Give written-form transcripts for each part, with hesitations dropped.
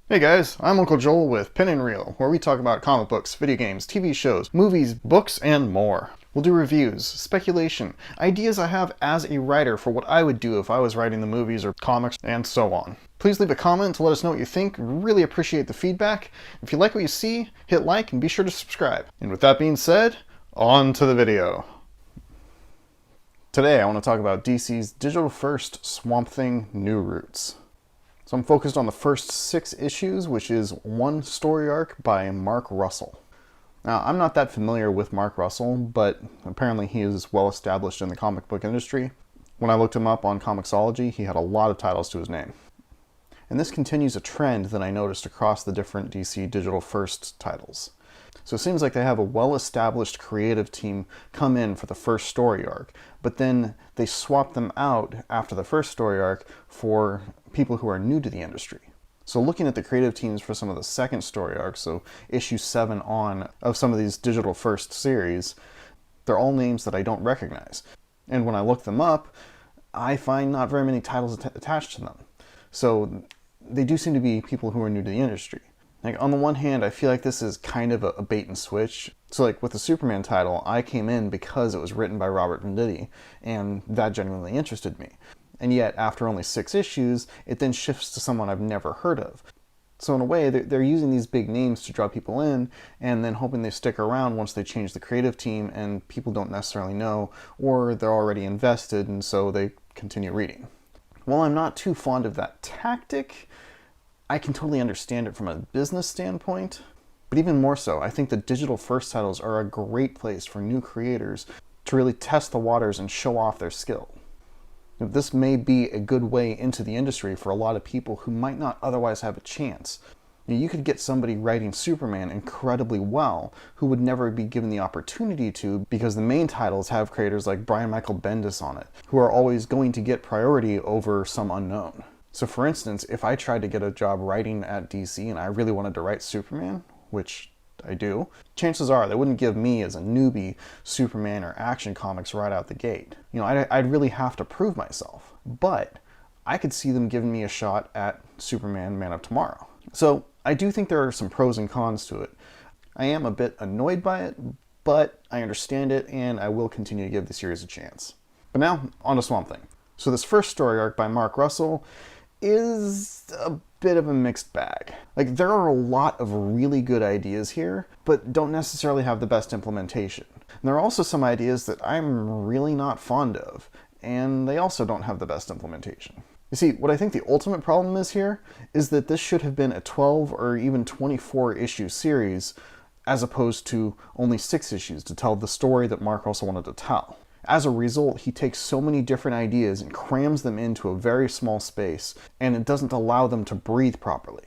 Hey guys, I'm Uncle Joel with Pin and Reel, where we talk about comic books, video games, TV shows, movies, books, and more. We'll do reviews, speculation, ideas I have as a writer for what I would do if I was writing the movies or comics, and so on. Please leave a comment to let us know what you think. Really appreciate the feedback. If you like what you see, hit like and be sure to subscribe. And with that being said, on to the video. Today I want to talk about DC's digital-first Swamp Thing New Roots. So I'm focused on the first 6 issues, which is one story arc by Mark Russell. Now, I'm not that familiar with Mark Russell, but apparently he is well established in the comic book industry. When I looked him up on Comixology, he had a lot of titles to his name. And this continues a trend that I noticed across the different DC Digital First titles. So it seems like they have a well-established creative team come in for the first story arc, but then they swap them out after the first story arc for people who are new to the industry. So looking at the creative teams for some of the second story arcs, so issue 7 on of some of these Digital First series, they're all names that I don't recognize. And when I look them up, I find not very many titles attached to them. So they do seem to be people who are new to the industry. Like, on the one hand, I feel like this is kind of a bait and switch. So like with the Superman title, I came in because it was written by Robert Venditti, and that genuinely interested me. And yet, after only 6 issues, it then shifts to someone I've never heard of. So in a way, they're using these big names to draw people in, and then hoping they stick around once they change the creative team and people don't necessarily know, or they're already invested, and so they continue reading. While I'm not too fond of that tactic, I can totally understand it from a business standpoint, but even more so, I think the digital first titles are a great place for new creators to really test the waters and show off their skill. This may be a good way into the industry for a lot of people who might not otherwise have a chance. You could get somebody writing Superman incredibly well who would never be given the opportunity to, because the main titles have creators like Brian Michael Bendis on it, who are always going to get priority over some unknown. So for instance, if I tried to get a job writing at DC and I really wanted to write Superman, which I do, chances are they wouldn't give me as a newbie Superman or Action Comics right out the gate. You know, I'd really have to prove myself. But I could see them giving me a shot at Superman Man of Tomorrow. So I do think there are some pros and cons to it. I am a bit annoyed by it, but I understand it and I will continue to give the series a chance. But now, on to Swamp Thing. So this first story arc by Mark Russell is a bit of a mixed bag. Like, there are a lot of really good ideas here, but don't necessarily have the best implementation. And there are also some ideas that I'm really not fond of, and they also don't have the best implementation. You see, what I think the ultimate problem is here is that this should have been a 12 or even 24 issue series as opposed to only 6 issues to tell the story that Mark also wanted to tell. As a result, he takes so many different ideas and crams them into a very small space, and it doesn't allow them to breathe properly.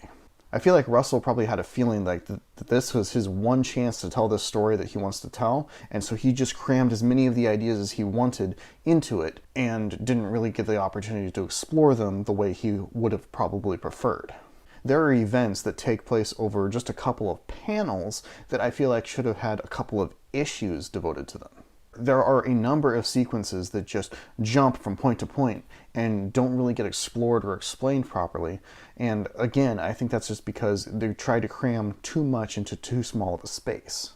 I feel like Russell probably had a feeling like that this was his one chance to tell this story that he wants to tell, and so he just crammed as many of the ideas as he wanted into it, and didn't really get the opportunity to explore them the way he would have probably preferred. There are events that take place over just a couple of panels that I feel like should have had a couple of issues devoted to them. There are a number of sequences that just jump from point to point and don't really get explored or explained properly. And again, I think that's just because they tried to cram too much into too small of a space.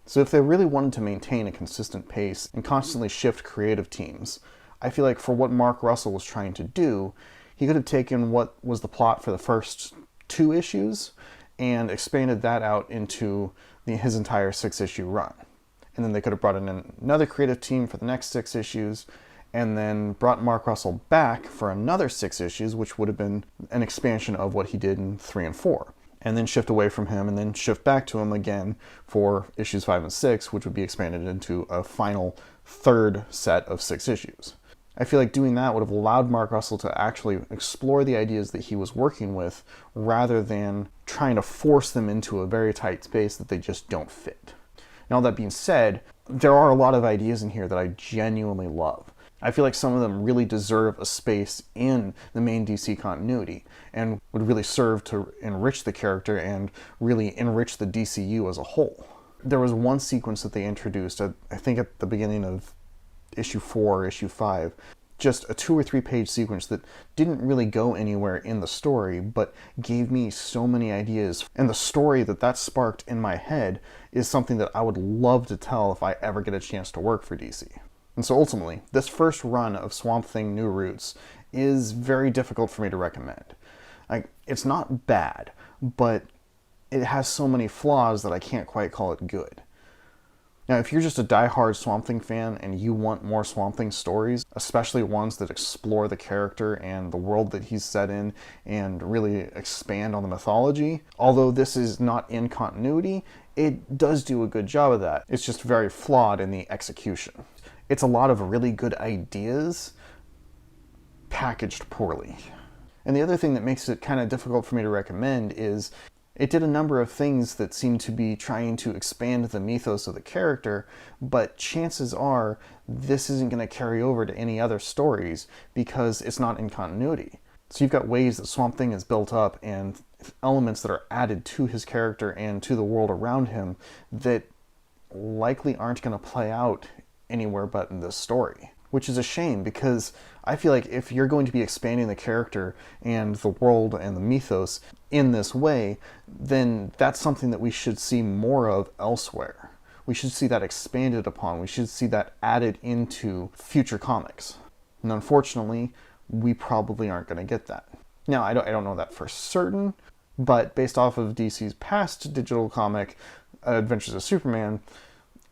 So if they really wanted to maintain a consistent pace and constantly shift creative teams, I feel like for what Mark Russell was trying to do, he could have taken what was the plot for the first 2 issues and expanded that out into his entire 6-issue run. And then they could have brought in another creative team for the next 6 issues, and then brought Mark Russell back for another 6 issues, which would have been an expansion of what he did in 3 and 4. And then shift away from him, and then shift back to him again for issues 5 and 6, which would be expanded into a final 3rd set of 6 issues. I feel like doing that would have allowed Mark Russell to actually explore the ideas that he was working with, rather than trying to force them into a very tight space that they just don't fit. And all that being said, there are a lot of ideas in here that I genuinely love. I feel like some of them really deserve a space in the main DC continuity and would really serve to enrich the character and really enrich the DCU as a whole. There was one sequence that they introduced, I think at the beginning of issue 4 or issue 5, just a 2 or 3 page sequence that didn't really go anywhere in the story, but gave me so many ideas. And the story that sparked in my head is something that I would love to tell if I ever get a chance to work for DC. And so ultimately, this first run of Swamp Thing New Roots is very difficult for me to recommend. Like, it's not bad, but it has so many flaws that I can't quite call it good. Now, if you're just a diehard Swamp Thing fan and you want more Swamp Thing stories, especially ones that explore the character and the world that he's set in and really expand on the mythology, although this is not in continuity, it does do a good job of that. It's just very flawed in the execution. It's a lot of really good ideas packaged poorly. And the other thing that makes it kind of difficult for me to recommend is it did a number of things that seem to be trying to expand the mythos of the character, but chances are this isn't going to carry over to any other stories because it's not in continuity. So you've got ways that Swamp Thing is built up and elements that are added to his character and to the world around him that likely aren't going to play out anywhere but in this story. Which is a shame, because I feel like if you're going to be expanding the character and the world and the mythos in this way, then that's something that we should see more of elsewhere. We should see that expanded upon. We should see that added into future comics. And unfortunately, we probably aren't going to get that. Now, I don't know that for certain, but based off of DC's past digital comic, Adventures of Superman,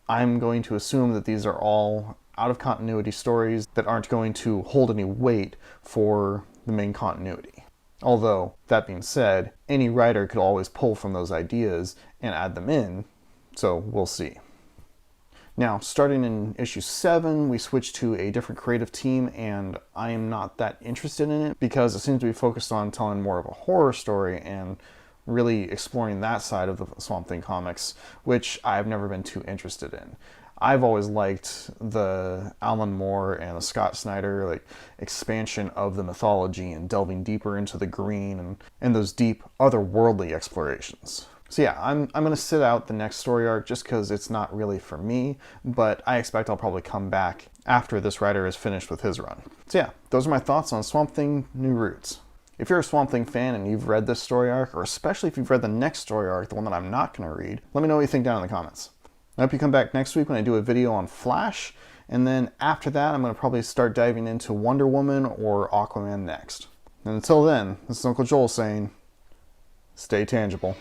I'm going to assume that these are all out of continuity stories that aren't going to hold any weight for the main continuity. Although, that being said, any writer could always pull from those ideas and add them in, so we'll see. Now, starting in issue 7, we switch to a different creative team, and I am not that interested in it because it seems to be focused on telling more of a horror story and really exploring that side of the Swamp Thing comics, which I've never been too interested in. I've always liked the Alan Moore and the Scott Snyder expansion of the mythology and delving deeper into the green and those deep otherworldly explorations. So yeah, I'm going to sit out the next story arc just because it's not really for me, but I expect I'll probably come back after this writer is finished with his run. So yeah, those are my thoughts on Swamp Thing New Roots. If you're a Swamp Thing fan and you've read this story arc, or especially if you've read the next story arc, the one that I'm not going to read, let me know what you think down in the comments. I hope you come back next week when I do a video on Flash, and then after that I'm going to probably start diving into Wonder Woman or Aquaman next. And until then, this is Uncle Joel saying, stay tangible.